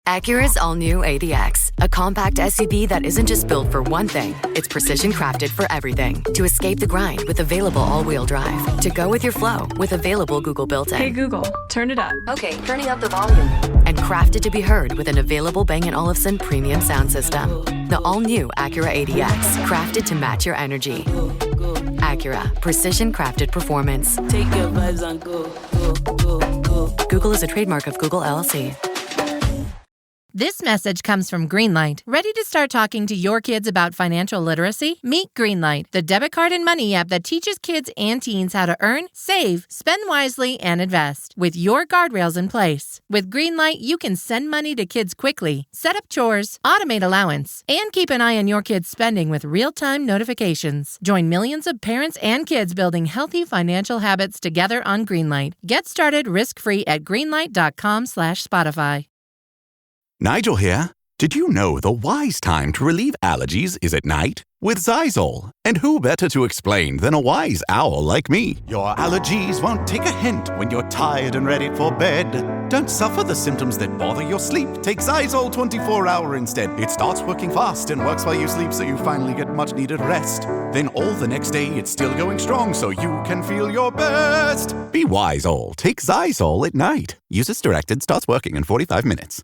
Acura's all-new ADX, a compact SUV that isn't just built for one thing, it's precision crafted for everything. To escape the grind with available all-wheel drive. To go with your flow with available Google built-in. Hey Google, turn it up. Okay, turning up the volume. And crafted to be heard with an available Bang & Olufsen premium sound system. The all-new Acura ADX, crafted to match your energy. Acura, precision crafted performance. Take your vibes on go, go, go, go. Google is a trademark of Google LLC. This message comes from Greenlight. Ready to start talking to your kids about financial literacy? Meet Greenlight, the debit card and money app that teaches kids and teens how to earn, save, spend wisely, and invest with your guardrails in place. With Greenlight, you can send money to kids quickly, set up chores, automate allowance, and keep an eye on your kids' spending with real-time notifications. Join millions of parents and kids building healthy financial habits together on Greenlight. Get started risk-free at greenlight.com/Spotify. Nigel here. Did you know the wise time to relieve allergies is at night? With Xyzal. And who better to explain than a wise owl like me? Your allergies won't take a hint when you're tired and ready for bed. Don't suffer the symptoms that bother your sleep. Take Xyzal 24-hour instead. It starts working fast and works while you sleep, so you finally get much-needed rest. Then all the next day, it's still going strong, so you can feel your best. Be wise, all. Take Xyzal at night. Use as directed. Starts working in 45 minutes.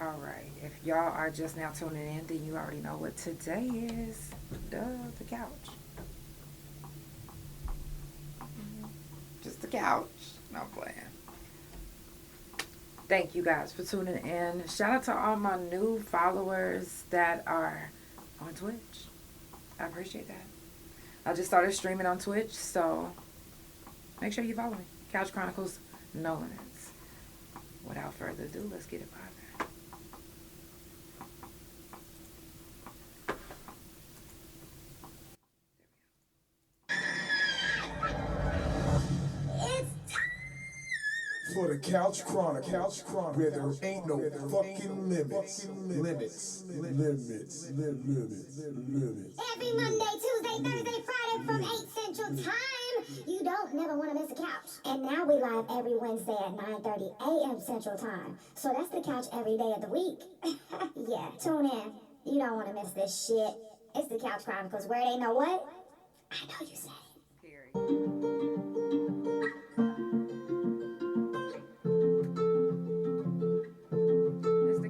All right. If y'all are just now tuning in, then you already know what today is. The couch. Just the couch. No playing. Thank you guys for tuning in. Shout out to all my new followers that are on Twitch. I appreciate that. I just started streaming on Twitch, so make sure you follow me. Couch Chronicles No Limits. Without further ado, let's get it poppin'. For the Couch Chronicles, where there ain't no fucking limits. Every Monday, Tuesday, Thursday, Friday from 8 Central Time. You don't never want to miss a couch. And now we live every Wednesday at 9:30 a.m. Central Time. So that's the couch every day of the week. Yeah, tune in. You don't want to miss this shit. It's the Couch Chronicles, where it ain't no what? I know you said it.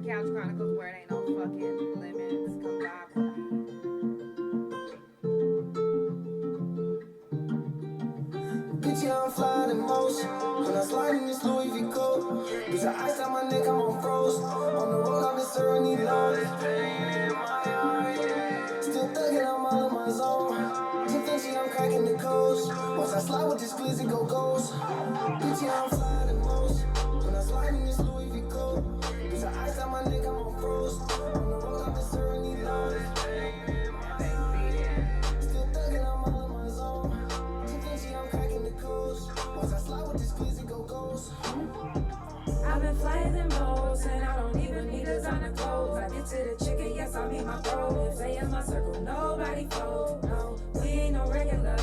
Couch Chronicles, where it ain't no fucking limits. Come vibe with me. Bitch, yeah, I'm flying in motion. When I slide in this Louis V coat, bitch, I ice out my neck, I'm on froze. On the road, I'm just need loaded. Still thugging, I'm all in my zone. She thinks I'm cracking the codes. Once I slide with this glizzy, go goes. Bitch, yeah, I'm flying in motion. When I slide in this Louis V coat, bitch, I ice out my neck, I'm on froze. On the road, I'm just need loaded. Still thugging, I'm all in my zone. She thinks I'm cracking the codes. Once I slide with this glizzy, go goes. I've been flying in boats and I don't even need designer clothes. I get to the chicken, yes, I meet my bro. If they in my circle, nobody fold. No, we ain't no regulars.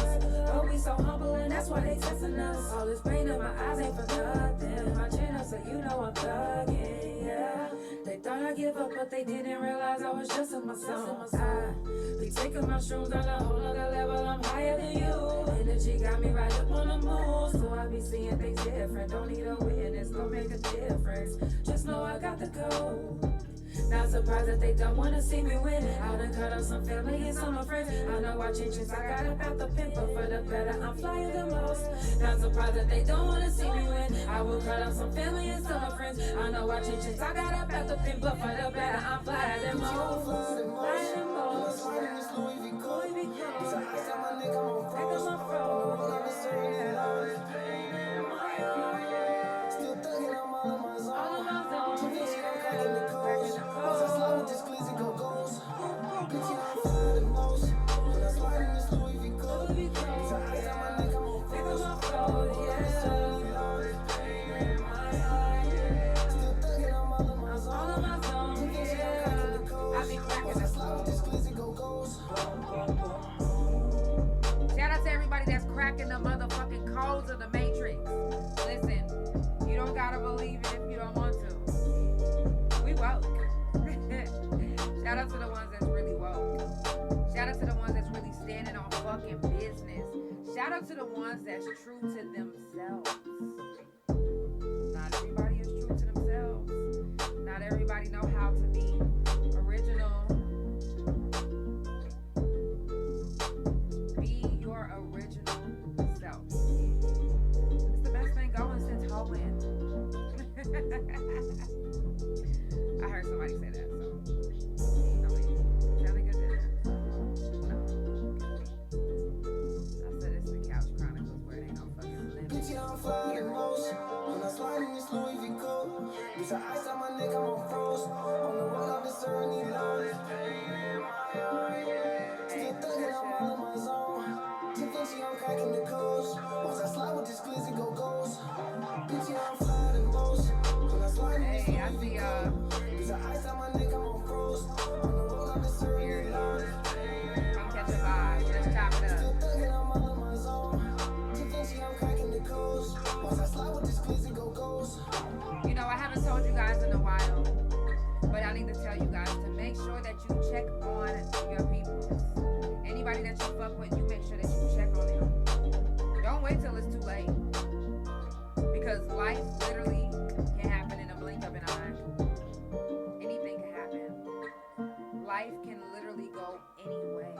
But we so humble and that's why they testing us. All this pain in my eyes ain't for nothing. My channel, so you know I'm thugging, yeah. They thought I'd give up, but they didn't realize I was just in my zone. I be taking my shrooms on a whole nother level, I'm higher than you. Energy got me right up on the move, so I be seeing things different. Don't need a witness, don't make a difference. Just know I got the code. Not surprised that they don't wanna see me win. I done cut off some family and some of friends. I know I changed since I got up out the pimp, but for the better, I'm flying the most. Not surprised that they don't wanna see me win. I will cut off some family and some of friends. I know I changed since I got up out the pimp, but for the better, I'm flying the most. Flying the most. Louis V. Louis V. Cause I iced out my neck, I'm on froze. I'm still thugging, I'm all in my zone. She thinks she done cracking the codes. Once I slide with this glizzy go goes. Bitch, you don't fly the most. When I slide in this Louis V. Cause I iced out my neck, I'm on froze. Still thugging, I'm all in my zone. She thinks she done cracking the codes. Once I slide with this glizzy go goes. Shout out to everybody that's cracking the motherfucking codes of the Matrix. Listen, you don't gotta believe it if you don't want to. We woke. Shout out to the ones that's really woke. Shout out to the ones that's really standing on fucking business. Shout out to the ones that's true to themselves. Not everybody is true to themselves. Not everybody know how to be original. Be your original self. It's the best thing going since Homeland. I heard somebody say that, so sounding good there. No. I said it's the Couch Chronicles where it ain't no fucking limit. Bitch, I'm flying the most. When I slide in this Louis V. coat. Bitch, I iced out my neck, I'm on froze. On the road, I've been serving these lows. Still thugging, I'm all in my zone. She thinks she I'm cracking the codes. Once I slide with this glizzy go goes. Bitch, I'm flying the most. When I slide in this Hey, I Louis see V. coat. Bitch, I iced out my neck, I'm on froze. On the road, I've been serving these lows. Come catch a vibe. Let's chop it Still up. thugging, I'm all in my zone. She thinks she I'm cracking the codes. Once I slide with this glizzy go goes. You know, I haven't told you guys in a while, but I need to tell you guys to make sure that you check on your people. Anybody that you fuck with, you make sure that you check on them. Don't wait till it's too late. Because life literally can happen in a blink of an eye. Anything can happen. Life can literally go any way.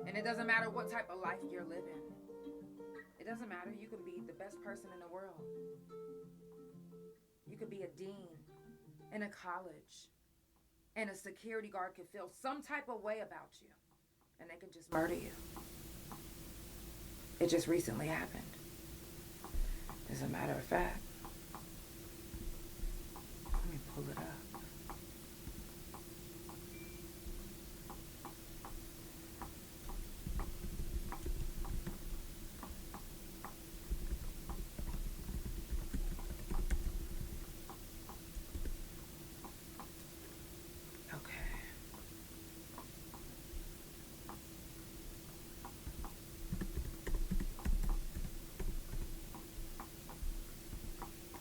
And it doesn't matter what type of life you're living. It doesn't matter. You can be the best person in the world. You could be a dean in a college. And a security guard could feel some type of way about you. And they could just murder you. It just recently happened. As a matter of fact. Let me pull it up.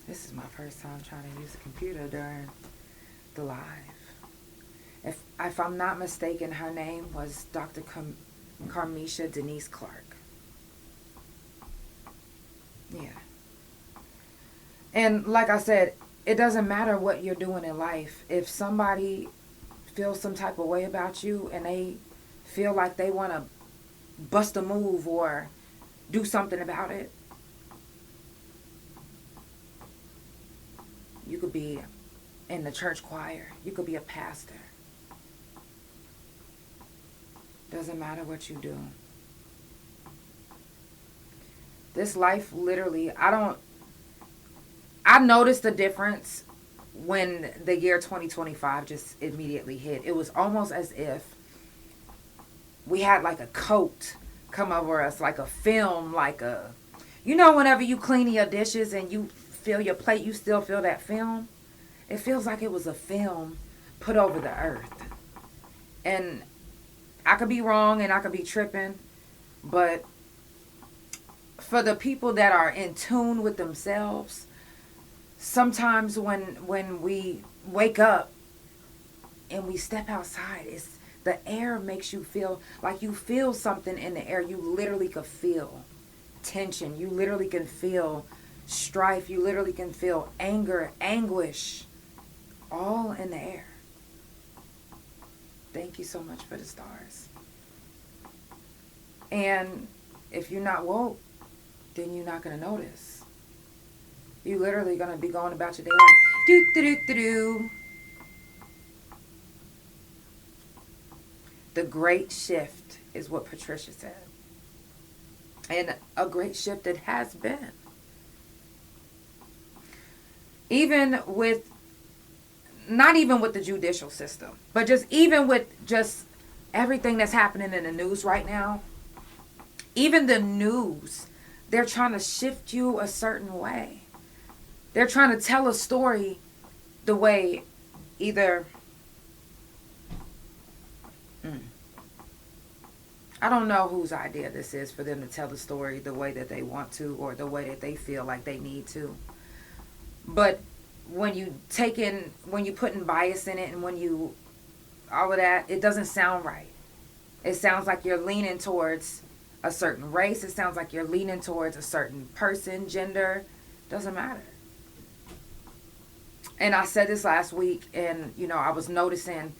This is my first time trying to use a computer during the live. If I'm not mistaken, her name was Dr. Carmisha Denise Clark. Yeah. And like I said, it doesn't matter what you're doing in life. If somebody feels some type of way about you and they feel like they want to bust a move or do something about it, you could be in the church choir. You could be a pastor. Doesn't matter what you do. This life literally, I noticed the difference when the year 2025 just immediately hit. It was almost as if we had like a coat come over us, like a film, like a, you know, whenever you clean your dishes and you feel your plate, you still feel that film. It feels like it was a film put over the earth. And I could be wrong and I could be tripping, but for the people that are in tune with themselves, sometimes when we wake up and we step outside, the air makes you feel like you feel something in the air. You literally could feel tension. You literally can feel strife. You literally can feel anger, anguish, all in the air. Thank you so much for the stars. And if you're not woke, then you're not going to notice. You're literally going to be going about your day like, do. The great shift is what Patricia said. And a great shift it has been. Even with, not even with the judicial system, but just even with just everything that's happening in the news right now. Even the news, they're trying to shift you a certain way. They're trying to tell a story the way either... I don't know whose idea this is for them to tell the story the way that they want to or the way that they feel like they need to. But when you put in bias in it and when you, all of that, it doesn't sound right. It sounds like you're leaning towards a certain race. It sounds like you're leaning towards a certain person, gender. Doesn't matter. And I said this last week, and, I was noticing,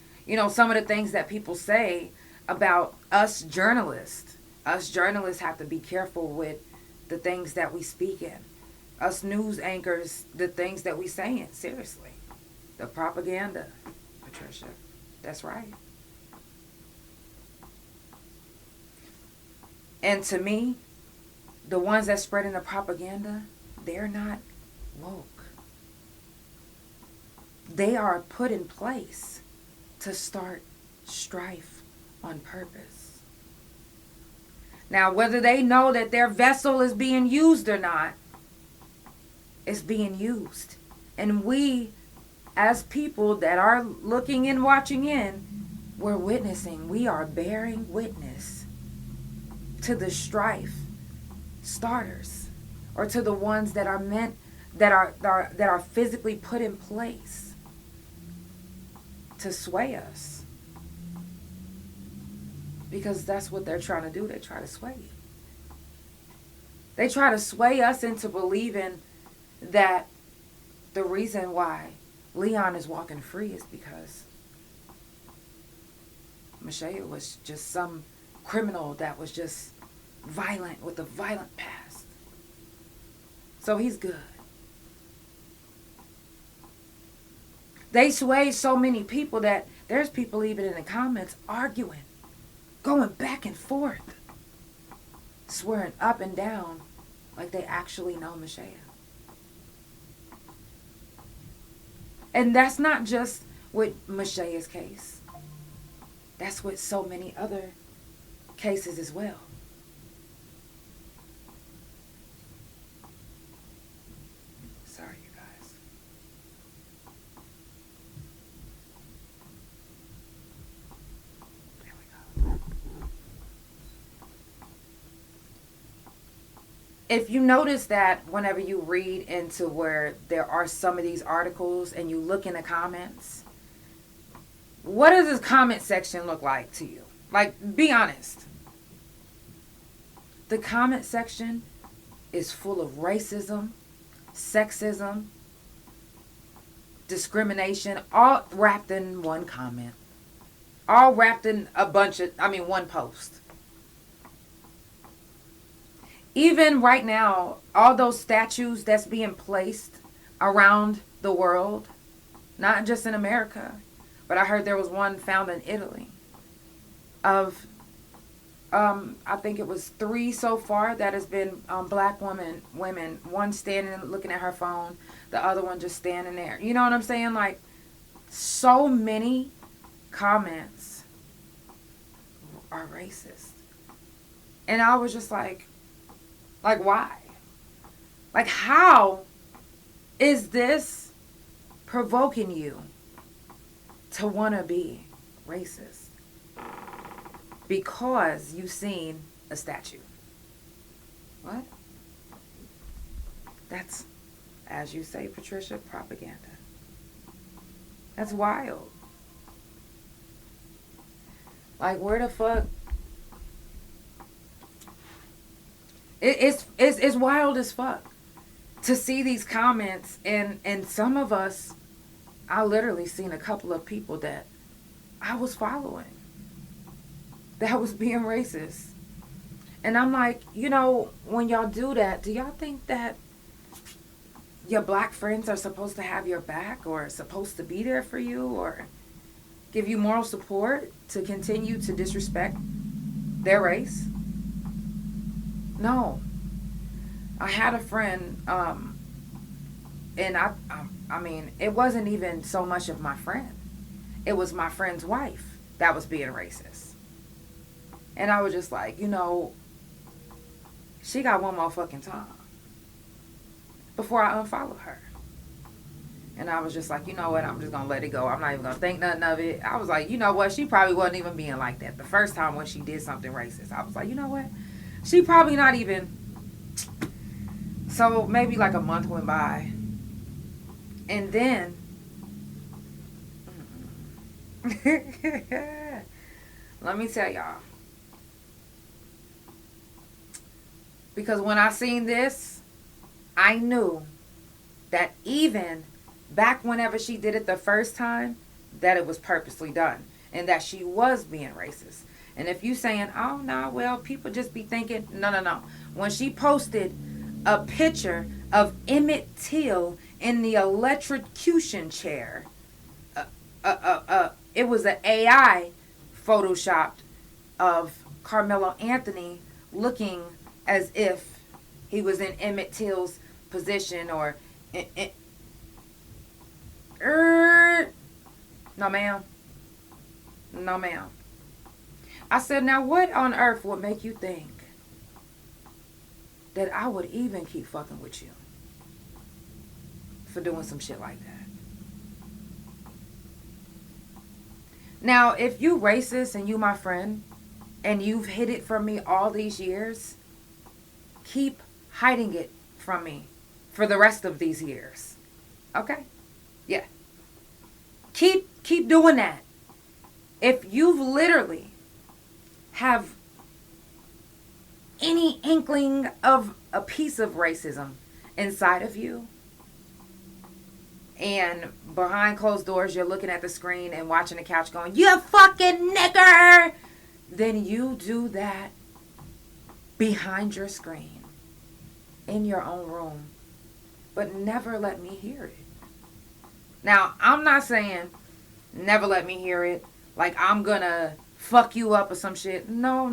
some of the things that people say about us journalists. Us journalists have to be careful with the things that we speak in. Us news anchors, the things that we saying, seriously. The propaganda, Patricia. That's right. And to me, the ones that spreading the propaganda, they're not woke. They are put in place to start strife on purpose. Now, whether they know that their vessel is being used or not, it's being used. And we, as people that are looking and watching in, we're witnessing. We are bearing witness to the strife starters, or to the ones that are meant, that are physically put in place to sway us. Because that's what they're trying to do. They try to sway you. They try to sway us into believing that the reason why Leon is walking free is because Michelle was just some criminal that was just violent with a violent past. So he's good. They sway so many people that there's people even in the comments arguing, going back and forth, swearing up and down like they actually know Michelle. And that's not just with Michelle's case. That's with so many other cases as well. Sorry, you guys. There we go. If you notice that whenever you read into where there are some of these articles and you look in the comments, what does this comment section look like to you? Like, be honest. The comment section is full of racism, sexism, discrimination, all wrapped in one comment. All wrapped in one post. Even right now, all those statues that's being placed around the world, not just in America, but I heard there was one found in Italy of, I think it was 3 so far that has been black women, one standing and looking at her phone, the other one just standing there. You know what I'm saying? Like, so many comments are racist. And I was just like, why? Like, how is this provoking you to want to be racist? Because you've seen a statue. What? That's as you say, Patricia, propaganda. That's wild. Like, where the fuck? It's wild as fuck to see these comments, and some of us, I literally seen a couple of people that I was following that was being racist. And I'm like, you know, when y'all do that, do y'all think that your black friends are supposed to have your back or supposed to be there for you or give you moral support to continue to disrespect their race? No. I had a friend, and I mean, it wasn't even so much of my friend. It was my friend's wife that was being racist. And I was just like, you know, she got one more fucking time before I unfollow her. And I was just like, you know what, I'm just going to let it go. I'm not even going to think nothing of it. I was like, you know what, she probably wasn't even being like that. The first time when she did something racist, I was like, you know what, she probably not even. So maybe like a month went by. And then, let me tell y'all. Because when I seen this, I knew that even back whenever she did it the first time, that it was purposely done. And that she was being racist. And if you saying, oh, no, well, people just be thinking, no. When she posted a picture of Emmett Till in the electrocution chair, it was an AI photoshopped of Carmelo Anthony looking as if he was in Emmett Till's position or... No, ma'am. No, ma'am. I said, now what on earth would make you think that I would even keep fucking with you for doing some shit like that? Now, if you racist and you my friend and you've hid it from me all these years, keep hiding it from me for the rest of these years. Okay? Yeah. Keep doing that. If you've literally have any inkling of a piece of racism inside of you, and behind closed doors you're looking at the screen and watching the couch going, you fucking nigger, then you do that behind your screen in your own room, but never let me hear it. Now, I'm not saying never let me hear it like I'm gonna fuck you up or some shit. No.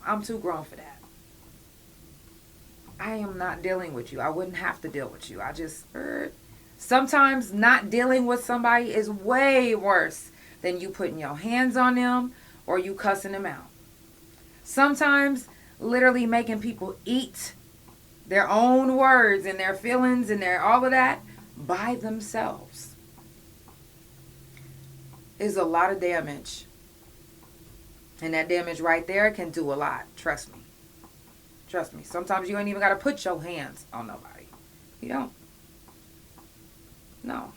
I'm too grown for that. I am not dealing with you. I wouldn't have to deal with you. I just, sometimes not dealing with somebody is way worse than you putting your hands on them or you cussing them out. Sometimes literally making people eat their own words and their feelings and their all of that by themselves is a lot of damage. And that damage right there can do a lot. Trust me. Trust me. Sometimes you ain't even got to put your hands on nobody. You don't. No.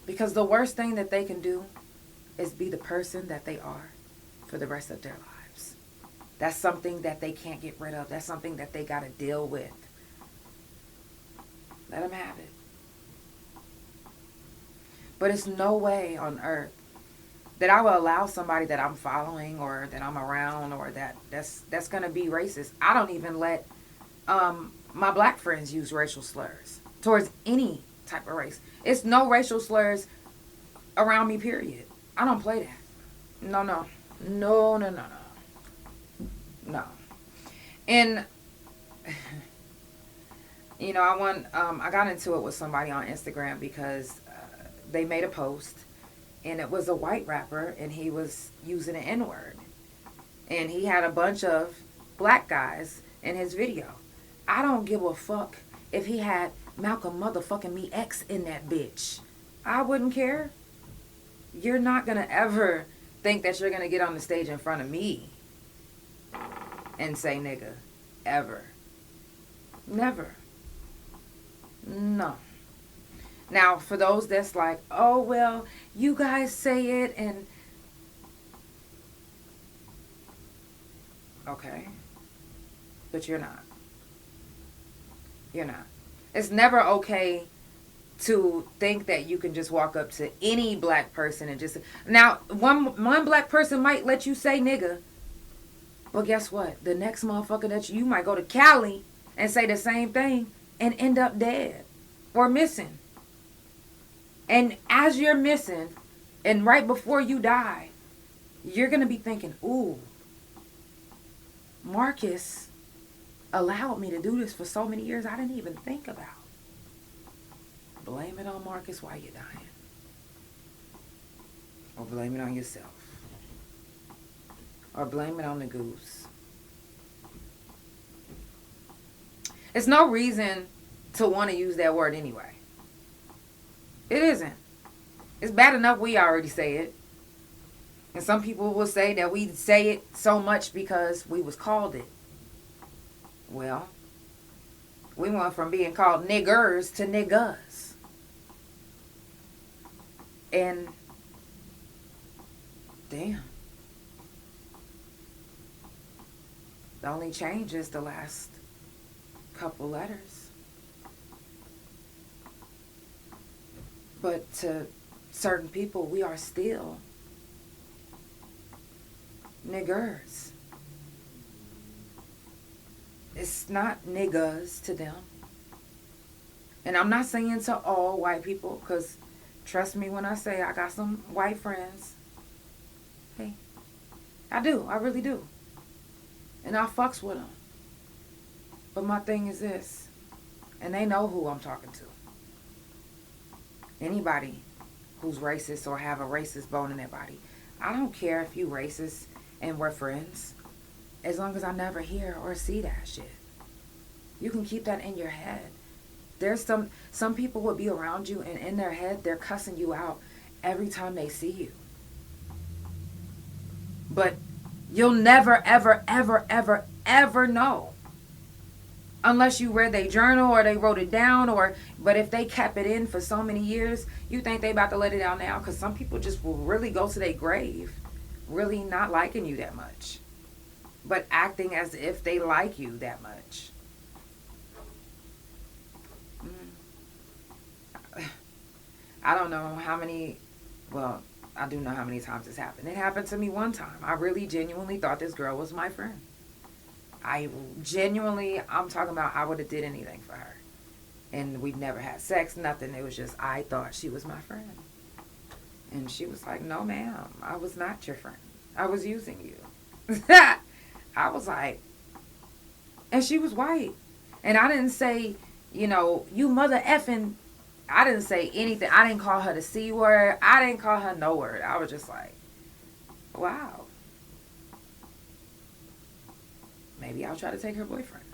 Because the worst thing that they can do is be the person that they are for the rest of their lives. That's something that they can't get rid of. That's something that they got to deal with. Let them have it. But it's no way on earth that I will allow somebody that I'm following or that I'm around or that's going to be racist. I don't even let my black friends use racial slurs towards any type of race. It's no racial slurs around me, period. I don't play that. No. And, you know, I got into it with somebody on Instagram because they made a post. And it was a white rapper, and he was using an N-word. And he had a bunch of black guys in his video. I don't give a fuck if he had Malcolm motherfucking me X in that bitch. I wouldn't care. You're not going to ever think that you're going to get on the stage in front of me and say nigga. Ever. Never. No. Now, for those that's like, oh, well, you guys say it and... Okay. But you're not. You're not. It's never okay to think that you can just walk up to any black person and just... Now, one black person might let you say nigga. But guess what? The next motherfucker that you might go to Cali and say the same thing and end up dead or missing. And as you're missing, and right before you die, you're going to be thinking, ooh, Marcus allowed me to do this for so many years I didn't even think about. Blame it on Marcus while you're dying. Or blame it on yourself. Or blame it on the goose. It's no reason to want to use that word anyway. It isn't. It's bad enough we already say it. And some people will say that we say it so much because we was called it. Well, we went from being called niggers to niggas. And damn. The only change is the last couple letters. But to certain people, we are still niggers. It's not niggas to them. And I'm not saying to all white people, because trust me when I say I got some white friends. Hey, I do. I really do. And I fucks with them. But my thing is this, and they know who I'm talking to. Anybody who's racist or have a racist bone in their body. I don't care if you racist and we're friends. As long as I never hear or see that shit. You can keep that in your head. There's some people would be around you and in their head they're cussing you out every time they see you. But you'll never, ever, ever, ever, ever know. Unless you read their journal or they wrote it down, but if they kept it in for so many years, you think they about to let it out now? Because some people just will really go to their grave really not liking you that much, but acting as if they like you that much. I don't know how many, well, I do know how many times this happened. It happened to me one time. I really genuinely thought this girl was my friend. I'm talking about I would have did anything for her. And we'd never had sex, nothing. It was just, I thought she was my friend. And she was like, no, ma'am, I was not your friend. I was using you. I was like, and she was white. And I didn't say, you mother effing, I didn't say anything. I didn't call her the C word. I didn't call her no word. I was just like, wow. Maybe I'll try to take her boyfriend.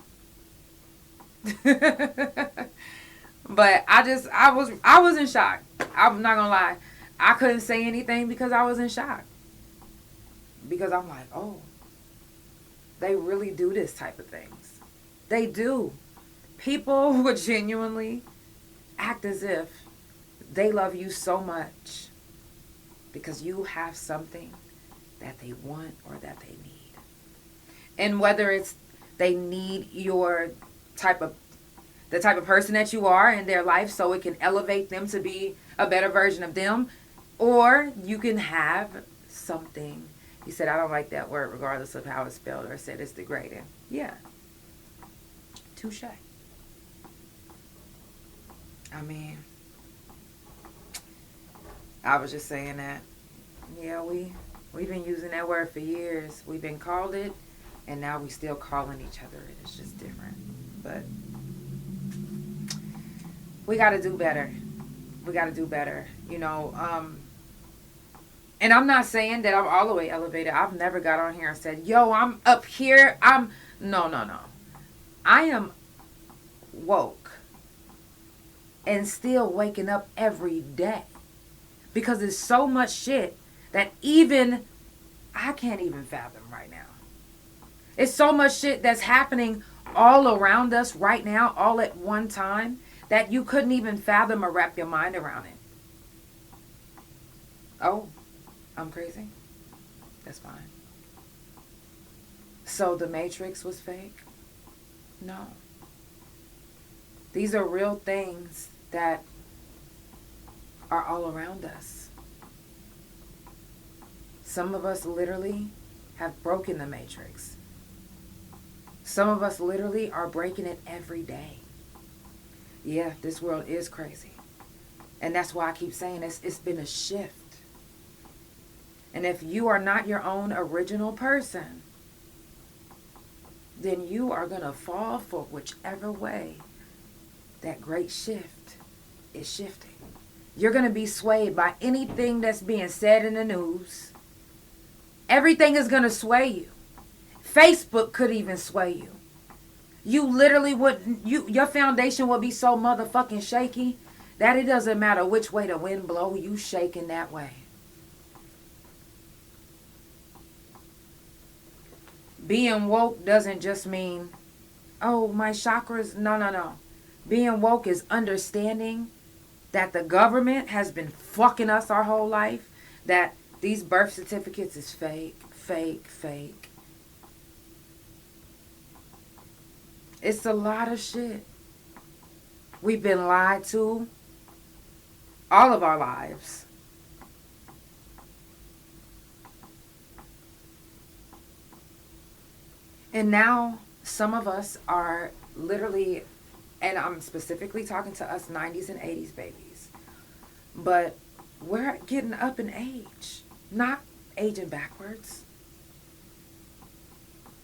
But I was in shock. I'm not gonna lie. I couldn't say anything because I was in shock. Because I'm like, oh, they really do this type of things. They do. People would genuinely act as if they love you so much because you have something that they want or that they need. And whether it's they need the type of person that you are in their life so it can elevate them to be a better version of them, or you can have something. He said, I don't like that word regardless of how it's spelled, or said it's degrading. Yeah. Touche. I mean, I was just saying that. Yeah, we've been using that word for years. We've been called it. And now we still calling each other it. It's just different. But we got to do better. We got to do better. And I'm not saying that I'm all the way elevated. I've never got on here and said, yo, I'm up here. No. I am woke and still waking up every day. Because there's so much shit that even I can't even fathom right now. It's so much shit that's happening all around us right now, all at one time, that you couldn't even fathom or wrap your mind around it. Oh, I'm crazy? That's fine. So the Matrix was fake? No. These are real things that are all around us. Some of us literally have broken the Matrix. Some of us literally are breaking it every day. Yeah, this world is crazy. And that's why I keep saying it's been a shift. And if you are not your own original person, then you are going to fall for whichever way that great shift is shifting. You're going to be swayed by anything that's being said in the news. Everything is going to sway you. Facebook could even sway you. You literally wouldn't, your foundation will be so motherfucking shaky that it doesn't matter which way the wind blow, you shaking that way. Being woke doesn't just mean, oh, my chakras. No. Being woke is understanding that the government has been fucking us our whole life, that these birth certificates is fake. It's a lot of shit. We've been lied to all of our lives. And now some of us are literally, and I'm specifically talking to us 90s and 80s babies, but we're getting up in age, not aging backwards.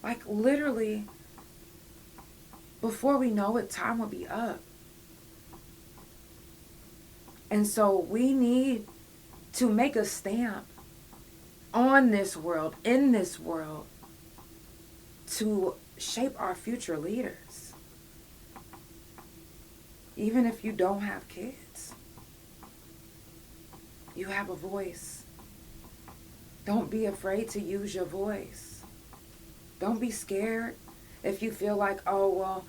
Like literally, before we know it, time will be up. And so we need to make a stamp on this world, in this world, to shape our future leaders. Even if you don't have kids, you have a voice. Don't be afraid to use your voice. Don't be scared if you feel like, oh, well,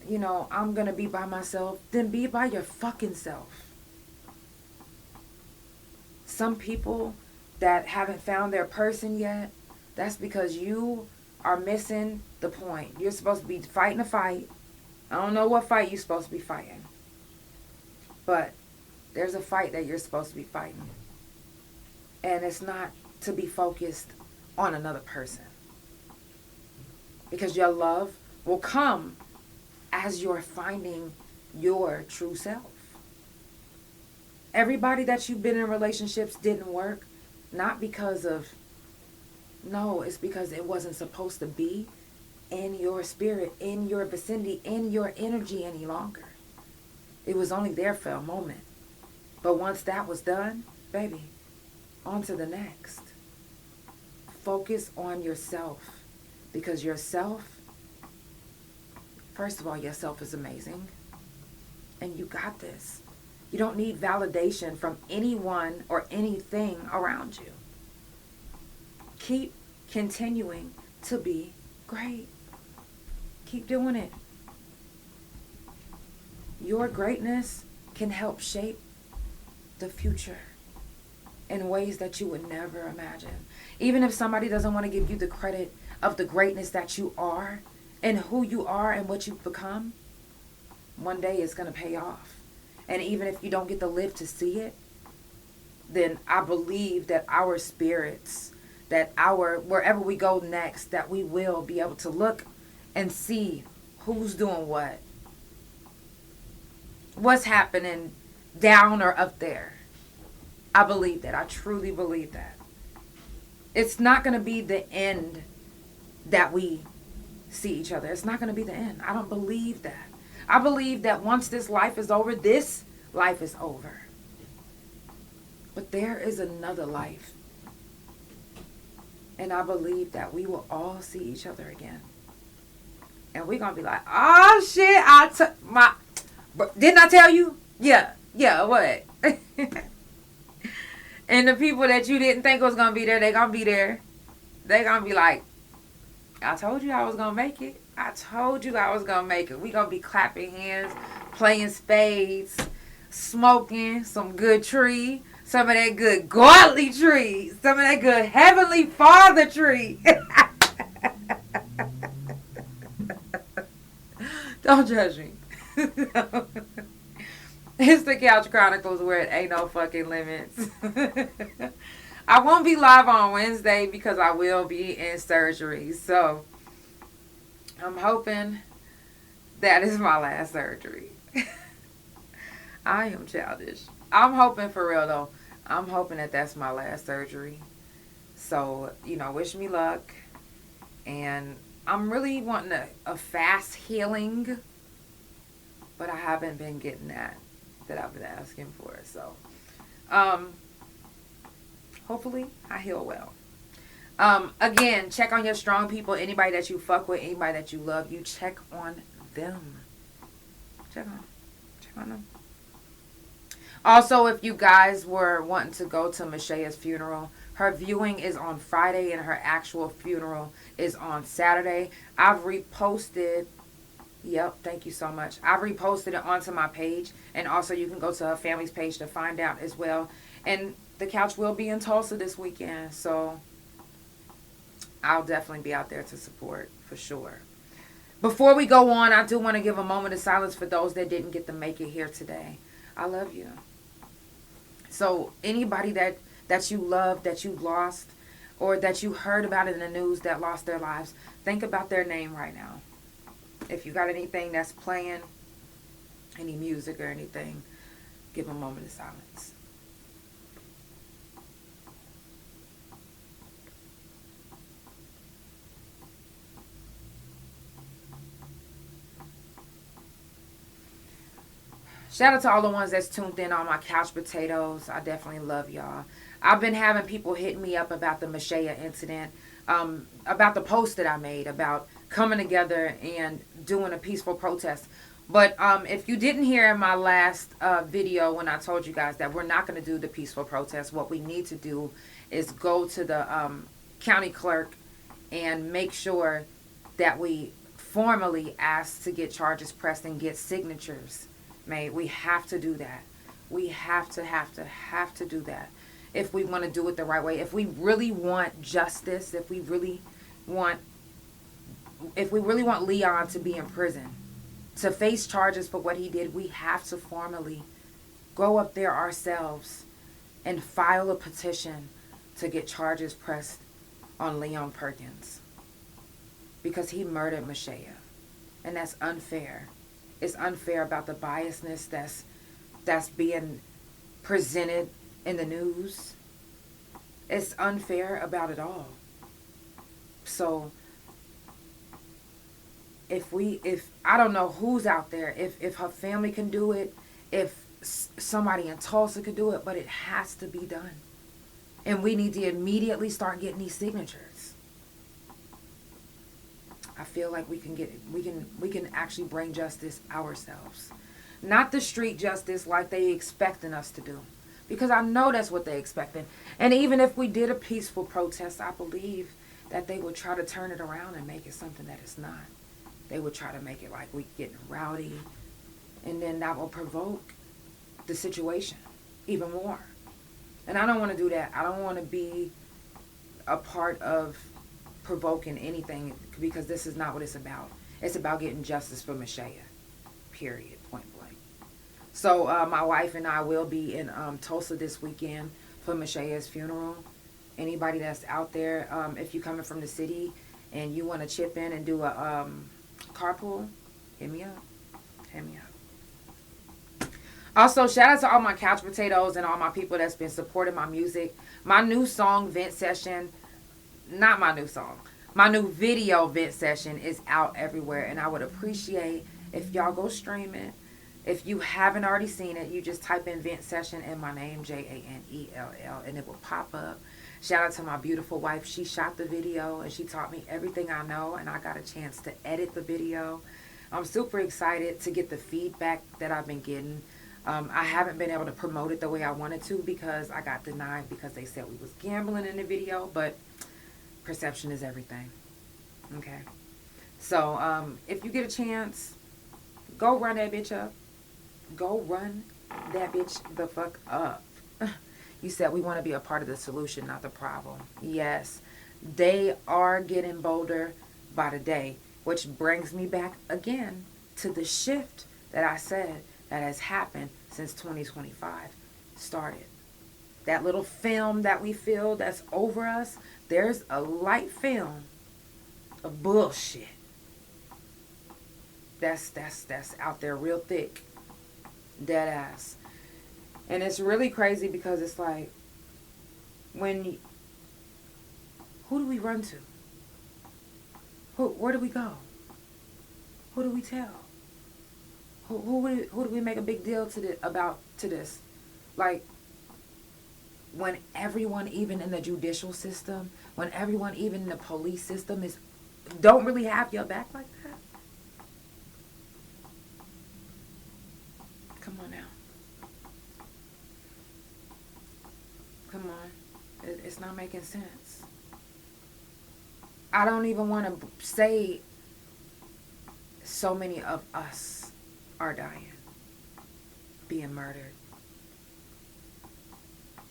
you know, I'm going to be by myself. Then be by your fucking self. Some people that haven't found their person yet, that's because you are missing the point. You're supposed to be fighting a fight. I don't know what fight you're supposed to be fighting, but there's a fight that you're supposed to be fighting. And it's not to be focused on another person. Because your love will come as you're finding your true self. Everybody that you've been in relationships didn't work, not because of, no, it's because it wasn't supposed to be in your spirit, in your vicinity, in your energy any longer. It was only there for a moment. But once that was done, baby, on to the next. Focus on yourself, because yourself, first of all, yourself is amazing, and you got this. You don't need validation from anyone or anything around you. Keep continuing to be great. Keep doing it. Your greatness can help shape the future in ways that you would never imagine. Even if somebody doesn't want to give you the credit of the greatness that you are and who you are and what you've become, one day it's going to pay off. And even if you don't get to live to see it, then I believe that our spirits, that wherever we go next, that we will be able to look and see who's doing what's happening down or up there. I believe that. I truly believe that. It's not going to be the end that we see each other. It's not going to be the end. I don't believe that. I believe that once this life is over, this life is over. But there is another life. And I believe that we will all see each other again. And we're going to be like, oh shit, didn't I tell you? Yeah, what? And the people that you didn't think was going to be there, they're going to be there. They're going to be like, I told you I was going to make it. I told you I was going to make it. We're going to be clapping hands, playing spades, smoking some good tree, some of that good godly tree, some of that good Heavenly Father tree. Don't judge me. It's the Couch Chronicles where it ain't no fucking limits. I won't be live on Wednesday because I will be in surgery. So I'm hoping that is my last surgery. I am childish. I'm hoping for real though. I'm hoping that that's my last surgery. So, wish me luck. And I'm really wanting a fast healing. But I haven't been getting that I've been asking for. So, hopefully I heal well. Again, check on your strong people. Anybody that you fuck with, anybody that you love, you check on them. Check on them. Also, if you guys were wanting to go to Mashaya's funeral, her viewing is on Friday and her actual funeral is on Saturday. I've reposted. Yep, thank you so much. I've reposted it onto my page, and also you can go to her family's page to find out as well. And the couch will be in Tulsa this weekend, so I'll definitely be out there to support for sure. Before we go on, I do want to give a moment of silence for those that didn't get to make it here today. I love you. So anybody that you love, that you lost, or that you heard about in the news that lost their lives, think about their name right now. If you got anything that's playing, any music or anything, give a moment of silence. Shout out to all the ones that's tuned in on my couch potatoes. I definitely love y'all. I've been having people hit me up about the Mashaya incident, about the post that I made about coming together and doing a peaceful protest. But if you didn't hear in my last video when I told you guys that we're not going to do the peaceful protest, what we need to do is go to the county clerk and make sure that we formally ask to get charges pressed and get signatures made. We have to do that. We have to do that if we want to do it the right way. If we really want justice, if we really want Leon to be in prison, to face charges for what he did, we have to formally go up there ourselves and file a petition to get charges pressed on Leon Perkins because he murdered Mashaya, and that's unfair. It's unfair about the biasness that's being presented in the news. It's unfair about it all. So if I don't know who's out there, if her family can do it, if somebody in Tulsa could do it, but it has to be done. And we need to immediately start getting these signatures. I feel like we can actually bring justice ourselves. Not the street justice like they expecting us to do. Because I know that's what they expecting. And even if we did a peaceful protest, I believe that they would try to turn it around and make it something that it's not. They would try to make it like we getting rowdy. And then that will provoke the situation even more. And I don't want to do that. I don't want to be a part of provoking anything, because this is not what it's about. It's about getting justice for Mashaya. Period. Point blank. So my wife and I will be in Tulsa this weekend for Mashaya's funeral. Anybody that's out there, if you're coming from the city and you want to chip in and do a carpool, hit me up. Also, shout out to all my couch potatoes and all my people that's been supporting my music. My new song, Vent Session, not my new song, my new video Vent Session is out everywhere. And I would appreciate if y'all go stream it. If you haven't already seen it, you just type in Vent Session and my name, Janell, and it will pop up. Shout out to my beautiful wife. She shot the video and she taught me everything I know, and I got a chance to edit the video. I'm super excited to get the feedback that I've been getting. I haven't been able to promote it the way I wanted to because I got denied because they said we was gambling in the video, but perception is everything. Okay. So if you get a chance, go run that bitch up. go run that bitch the fuck up. You said we want to be a part of the solution, not the problem. Yes, they are getting bolder by the day, which brings me back again to the shift that I said that has happened since 2025 started. That little film that we feel that's over us, there's a light film of bullshit that's out there real thick, dead ass. And it's really crazy because it's like, who do we run to? Where do we go? Who do we tell? Who do we make a big deal to this? Like, when everyone, even in the judicial system, when everyone, even in the police system, don't really have your back like that. Come on now. Come on. It's not making sense. I don't even want to say so many of us are dying, being murdered.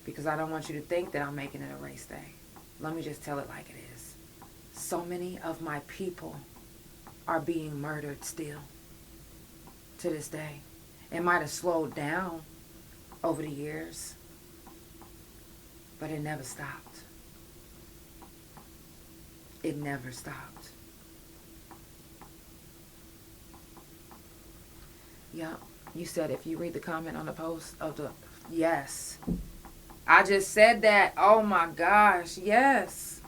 Because I don't want you to think that I'm making it a race day. Let me just tell it like it is. So many of my people are being murdered still to this day. It might have slowed down over the years, but it never stopped. It never stopped. Yeah, you said if you read the comment on the post of the... Yes. I just said that. Oh my gosh, yes.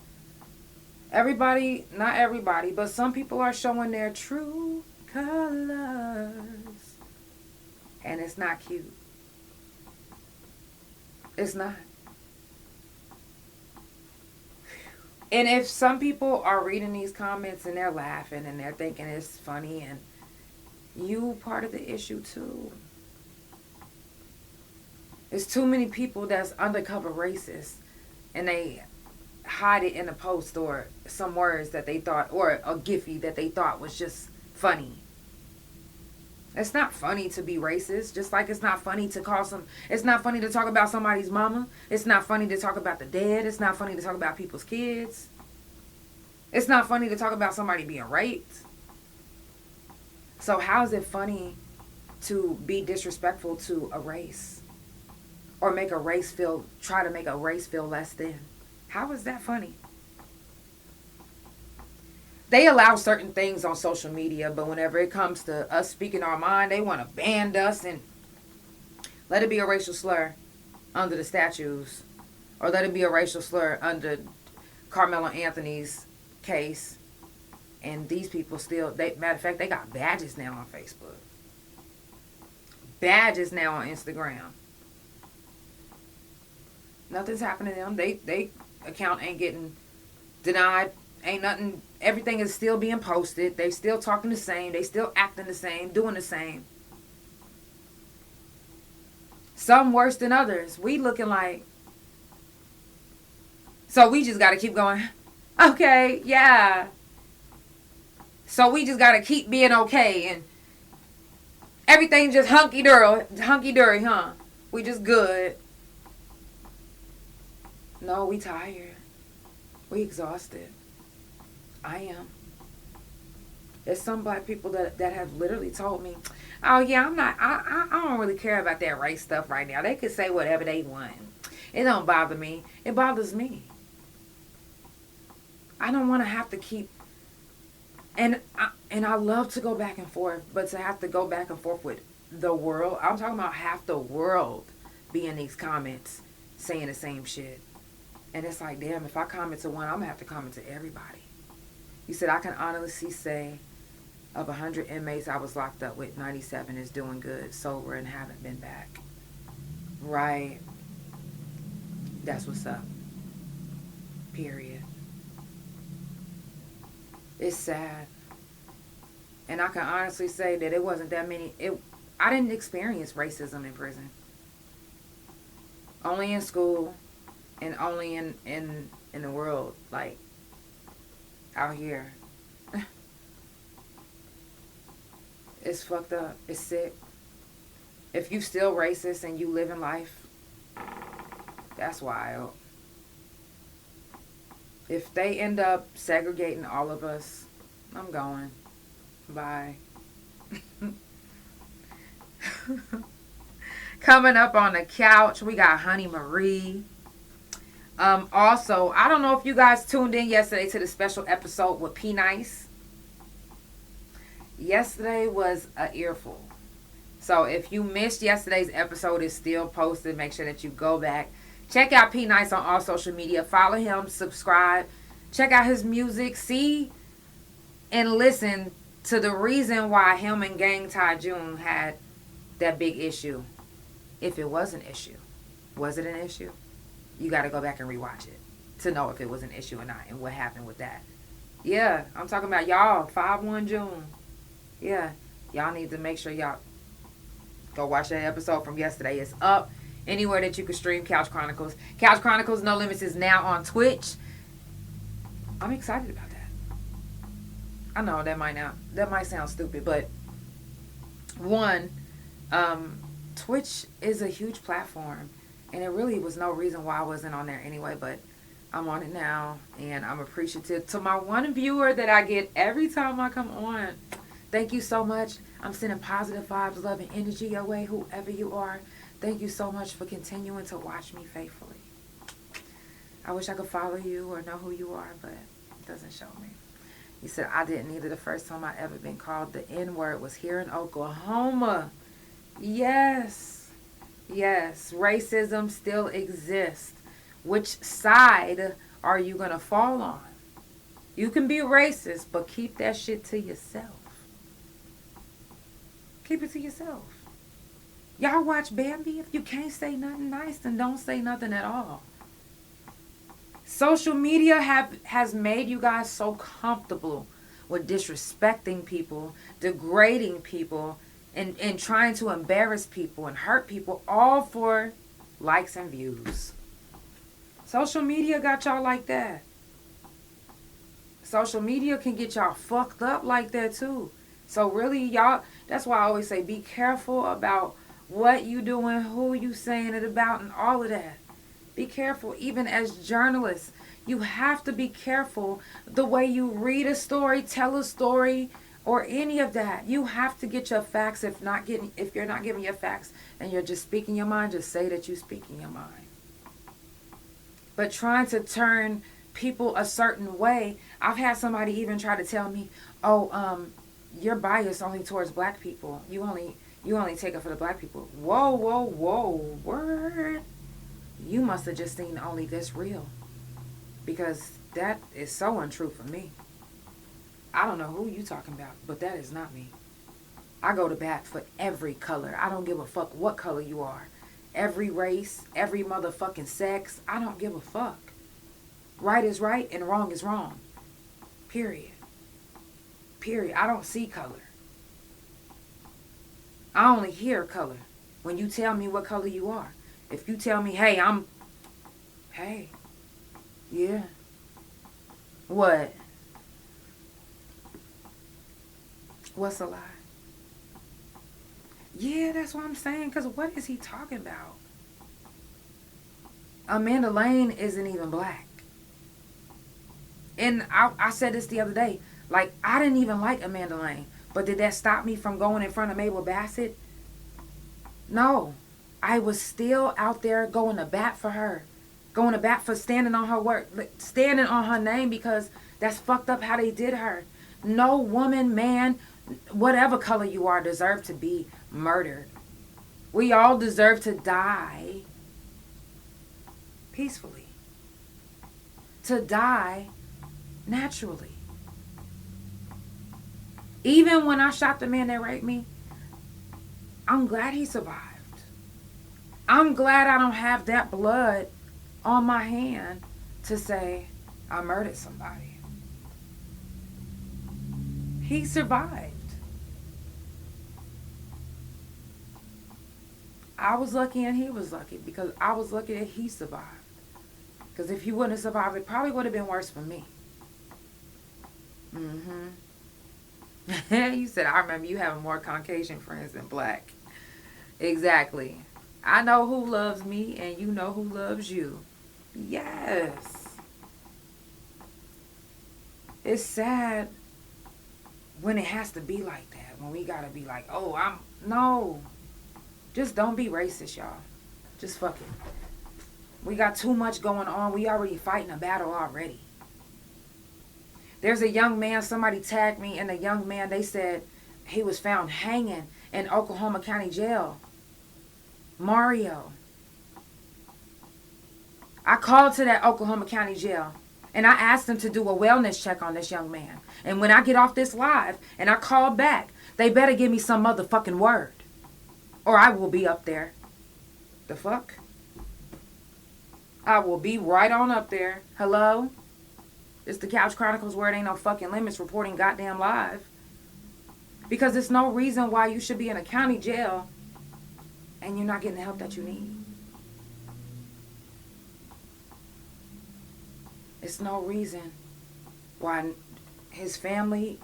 Everybody, not everybody, but some people are showing their true colors. And it's not cute. It's not. And if some people are reading these comments and they're laughing and they're thinking it's funny, and you part of the issue too. There's too many people that's undercover racist, and they hide it in a post or some words that they thought, or a Giphy that they thought was just funny. It's not funny to be racist, just like it's not funny to it's not funny to talk about somebody's mama. It's not funny to talk about the dead. It's not funny to talk about people's kids. It's not funny to talk about somebody being raped. So how is it funny to be disrespectful to a race? Or try to make a race feel less than? How is that funny? They allow certain things on social media, but whenever it comes to us speaking our mind, they want to ban us and let it be a racial slur under the statues. Or let it be a racial slur under Carmelo Anthony's case. And these people still, matter of fact, they got badges now on Facebook. Badges now on Instagram. Nothing's happening to them. They account ain't getting denied. Ain't nothing. Everything is still being posted. They still talking the same. They still acting the same. Doing the same. Some worse than others. We looking like. So we just got to keep going. Okay, yeah. So we just got to keep being okay. And everything just hunky-dory, huh? We just good. No, we tired. We exhausted. I am. There's some black people that have literally told me, oh yeah, I don't really care about that race stuff right now. They could say whatever they want. It don't bother me. It bothers me. I don't want to have to keep, and I love to go back and forth, but to have to go back and forth with the world, I'm talking about half the world be in these comments saying the same shit. And it's like, damn, if I comment to one, I'm going to have to comment to everybody. You said, I can honestly say of 100 inmates I was locked up with, 97 is doing good, sober, and haven't been back. Right. That's what's up. Period. It's sad. And I can honestly say that it wasn't that many. I didn't experience racism in prison. Only in school. And only in the world, like, out here. It's fucked up. It's sick. If you still racist and you live in life, that's wild. If they end up segregating all of us, I'm going. Bye. Coming up on the couch, we got Honey Marie. Also, I don't know if you guys tuned in yesterday to the special episode with P Nice. Yesterday was an earful. So if you missed yesterday's episode, it's still posted. Make sure that you go back. Check out P Nice on all social media. Follow him, subscribe. Check out his music. See and listen to the reason why him and Gang Ty June had that big issue. If it was an issue. Was it an issue? You got to go back and rewatch it to know if it was an issue or not and what happened with that. Yeah, I'm talking about y'all. 5-1 June. Yeah, y'all need to make sure y'all go watch that episode from yesterday. It's up anywhere that you can stream Couch Chronicles. Couch Chronicles No Limits is now on Twitch. I'm excited about that. I know that might sound stupid, but one, Twitch is a huge platform, and it really was no reason why I wasn't on there anyway, but I'm on it now, and I'm appreciative to my one viewer that I get every time I come on. Thank you so much. I'm sending positive vibes, love, and energy your way, whoever you are. Thank you so much for continuing to watch me faithfully. I wish I could follow you or know who you are, but it doesn't show me. He said, I didn't either. The first time I ever been called the N-word was here in Oklahoma. Yes. Yes. Racism still exists. Which side are you going to fall on? You can be racist, but keep that shit to yourself. Keep it to yourself. Y'all watch Bambi. If you can't say nothing nice, then don't say nothing at all. Social media has made you guys so comfortable with disrespecting people, degrading people, and trying to embarrass people and hurt people, all for likes and views. Social media got y'all like that. Social media can get y'all fucked up like that too. So really, y'all, that's why I always say be careful about what you doing, who you saying it about, and all of that. Be careful. Even as journalists, you have to be careful the way you read a story, tell a story, or any of that. You have to get your facts. If you're not giving your facts and you're just speaking your mind, just say that you're speaking your mind. But trying to turn people a certain way, I've had somebody even try to tell me, you're biased only towards black people. You only take it for the black people. Whoa, word. You must have just seen Only This Real. Because that is so untrue for me. I don't know who you talking about, but that is not me. I go to bat for every color. I don't give a fuck what color you are. Every race, every motherfucking sex. I don't give a fuck. Right is right and wrong is wrong. Period. I don't see color. I only hear color when you tell me what color you are. If you tell me, hey, yeah. What? What's a lie? Yeah, that's what I'm saying, because what is he talking about? Amanda Lane isn't even black. And I said this the other day. Like, I didn't even like Amanda Lane. But did that stop me from going in front of Mabel Bassett? No. I was still out there going to bat for her. Going to bat for standing on her work. Standing on her name, because that's fucked up how they did her. No woman, man, whatever color you are, deserve to be murdered. We all deserve to die peacefully. To die naturally. Even when I shot the man that raped me, I'm glad he survived. I'm glad I don't have that blood on my hand to say I murdered somebody. He survived. I was lucky and he was lucky, because I was lucky that he survived. Because if he wouldn't have survived, it probably would have been worse for me. You said, I remember you having more Caucasian friends than black. Exactly. I know who loves me and you know who loves you. Yes. It's sad when it has to be like that. When we gotta be like, oh, no. Just don't be racist, y'all. Just fuck it. We got too much going on. We already fighting a battle already. There's a young man, somebody tagged me, and the young man, they said he was found hanging in Oklahoma County Jail. Mario. I called to that Oklahoma County Jail, and I asked them to do a wellness check on this young man. And when I get off this live and I call back, they better give me some motherfucking word, or I will be up there. The fuck? I will be right on up there. Hello? It's the Couch Chronicles where it ain't no fucking limits reporting goddamn live. Because there's no reason why you should be in a county jail and you're not getting the help that you need. It's no reason why his family,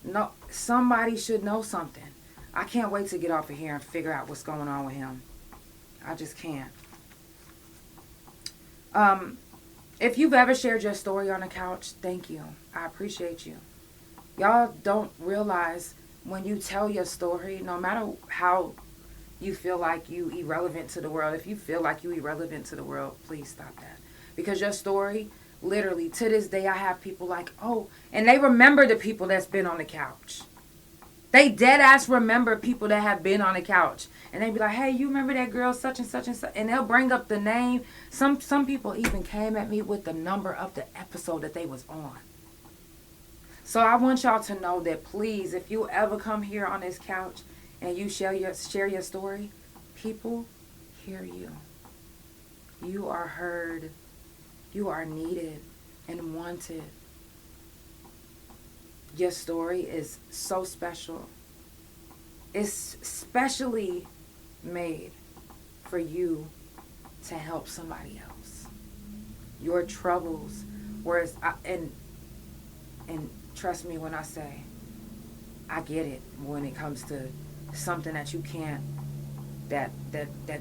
no, somebody should know something. I can't wait to get off of here and figure out what's going on with him. I just can't. If you've ever shared your story on the couch, thank you. I appreciate you. Y'all don't realize when you tell your story, no matter how you feel like you irrelevant to the world, if you feel like you irrelevant to the world, please stop that. Because your story, literally, to this day, I have people like, oh, and they remember the people that's been on the couch. They dead ass remember people that have been on the couch. And they be like, hey, you remember that girl such and such and such? And they'll bring up the name. Some people even came at me with the number of the episode that they was on. So I want y'all to know that, please, if you ever come here on this couch and you share your story, people hear you. You are heard. You are needed and wanted. Your story is so special. It's specially made for you to help somebody else. Your troubles, whereas and trust me when I say, I get it when it comes to something that you can't, that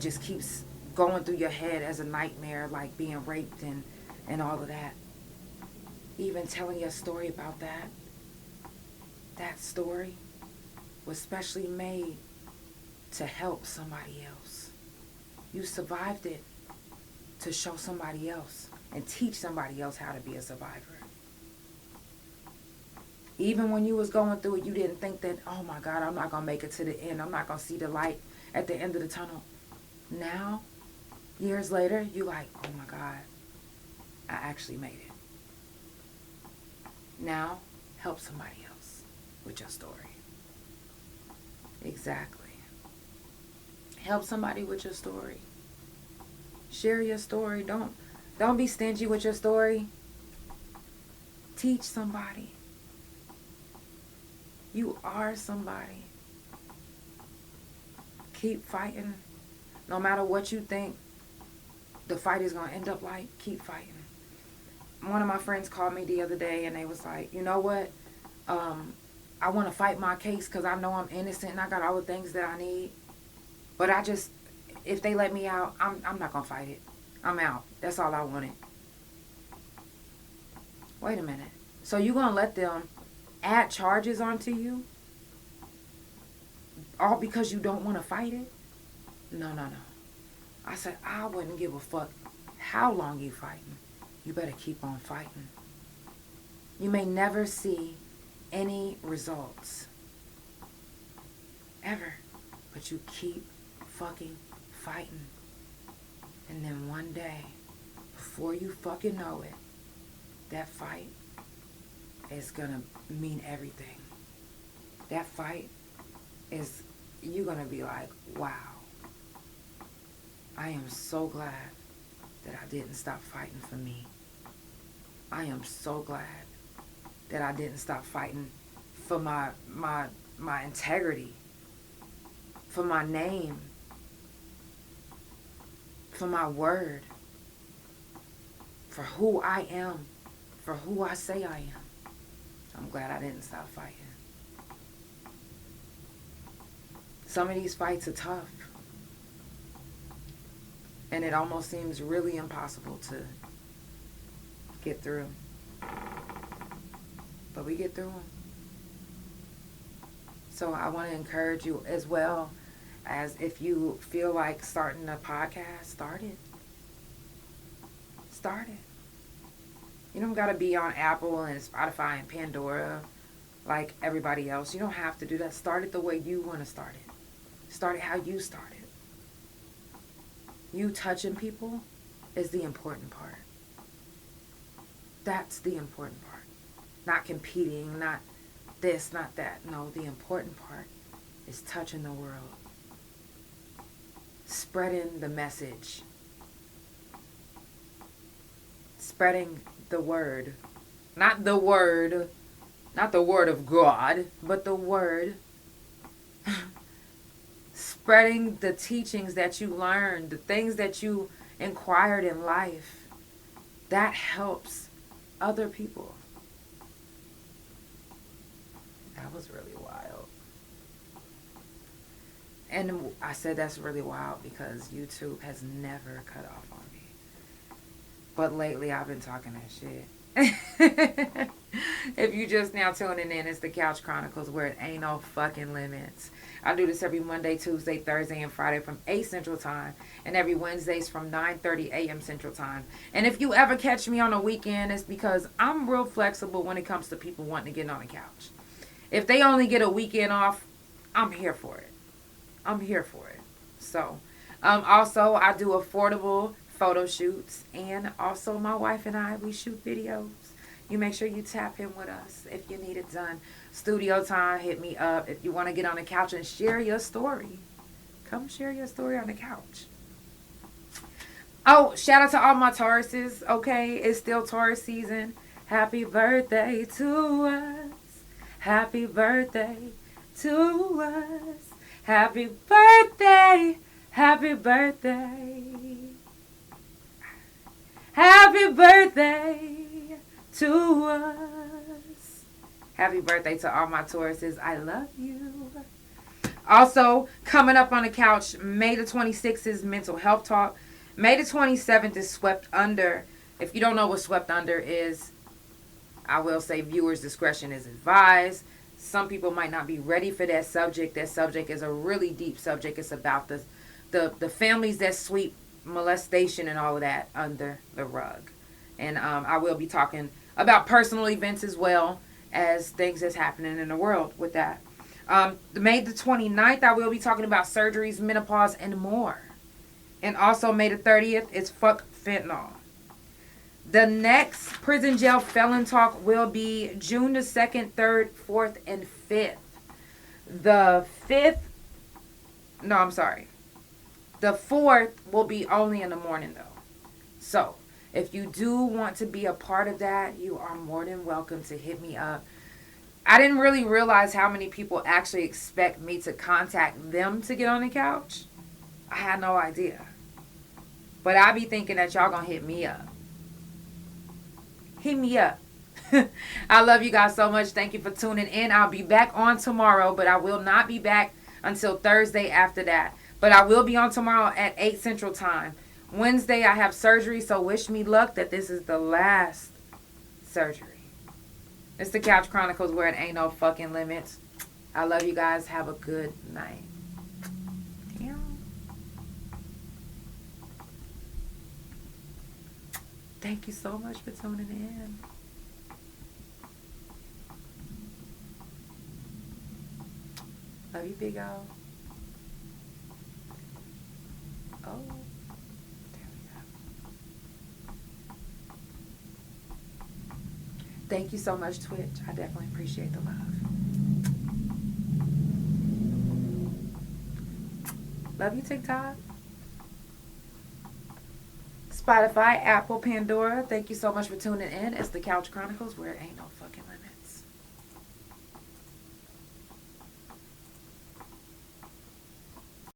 just keeps going through your head as a nightmare, like being raped and all of that. Even telling your story about that story was specially made to help somebody else. You survived it to show somebody else and teach somebody else how to be a survivor. Even when you was going through it, you didn't think that, oh my God, I'm not going to make it to the end. I'm not going to see the light at the end of the tunnel. Now, years later, you like, oh my God, I actually made it. Now, help somebody else with your story. Exactly. Help somebody with your story. Share your story. Don't be stingy with your story. Teach somebody. You are somebody. Keep fighting. No matter what you think the fight is going to end up like, keep fighting. One of my friends called me the other day and they was like, you know what? I want to fight my case because I know I'm innocent and I got all the things that I need. But if they let me out, I'm not going to fight it. I'm out. That's all I wanted. Wait a minute. So you going to let them add charges onto you? All because you don't want to fight it? No. I said, I wouldn't give a fuck how long you fighting. You better keep on fighting. You may never see any results. Ever. But you keep fucking fighting. And then one day, before you fucking know it, that fight is gonna mean everything. That fight is, you're gonna be like, wow. I am so glad that I didn't stop fighting for me. I am so glad that I didn't stop fighting for my integrity, for my name, for my word, for who I am, for who I say I am. I'm glad I didn't stop fighting. Some of these fights are tough. And it almost seems really impossible to get through. But we get through them. So I want to encourage you as well, as if you feel like starting a podcast, start it. Start it. You don't got to be on Apple and Spotify and Pandora like everybody else. You don't have to do that. Start it the way you want to start it. Start it how you start it. You touching people is the important part. That's the important part. Not competing, not this, not that. No, the important part is touching the world. Spreading the message. Spreading the word. Not the word of God, but the word. Spreading the teachings that you learned, the things that you inquired in life. That helps other people. That was really wild. And I said that's really wild because YouTube has never cut off on me. But lately I've been talking that shit. If you just now tuning in, it's the Couch Chronicles, where it ain't no fucking limits. I do this every Monday, Tuesday, Thursday, and Friday from 8 Central Time. And every Wednesdays from 9:30 a.m. Central Time. And if you ever catch me on a weekend, it's because I'm real flexible when it comes to people wanting to get on the couch. If they only get a weekend off, I'm here for it. I'm here for it. So, also, I do affordable photo shoots. And also, my wife and I, we shoot videos. You make sure you tap in with us if you need it done. Studio time, hit me up. If you want to get on the couch and share your story, come share your story on the couch. Oh, shout out to all my Tauruses, okay? It's still Taurus season. Happy birthday to us. Happy birthday to us. Happy birthday. Happy birthday. Happy birthday to us. Happy birthday to all my Tauruses. I love you. Also, coming up on the couch, May the 26th is Mental Health Talk. May the 27th is Swept Under. If you don't know what Swept Under is, I will say viewers' discretion is advised. Some people might not be ready for that subject. That subject is a really deep subject. It's about the families that sweep molestation and all of that under the rug. And I will be talking about personal events as well as things that's happening in the world with that. May the 29th, I will be talking about surgeries, menopause, and more. And also May the 30th is Fuck Fentanyl. The next prison jail felon talk will be June the 2nd, 3rd, 4th, and 5th. The 4th will be only in the morning though. So, if you do want to be a part of that, you are more than welcome to hit me up. I didn't really realize how many people actually expect me to contact them to get on the couch. I had no idea. But I be thinking that y'all gonna hit me up. Hit me up. I love you guys so much. Thank you for tuning in. I'll be back on tomorrow, but I will not be back until Thursday after that. But I will be on tomorrow at 8 Central Time. Wednesday, I have surgery, so wish me luck that this is the last surgery. It's the Couch Chronicles, where it ain't no fucking limits. I love you guys. Have a good night. Thank you so much for tuning in. Love you, Big O. Oh. Thank you so much, Twitch. I definitely appreciate the love. Love you, TikTok. Spotify, Apple, Pandora. Thank you so much for tuning in. It's the Couch Chronicles, where it ain't no fucking limits.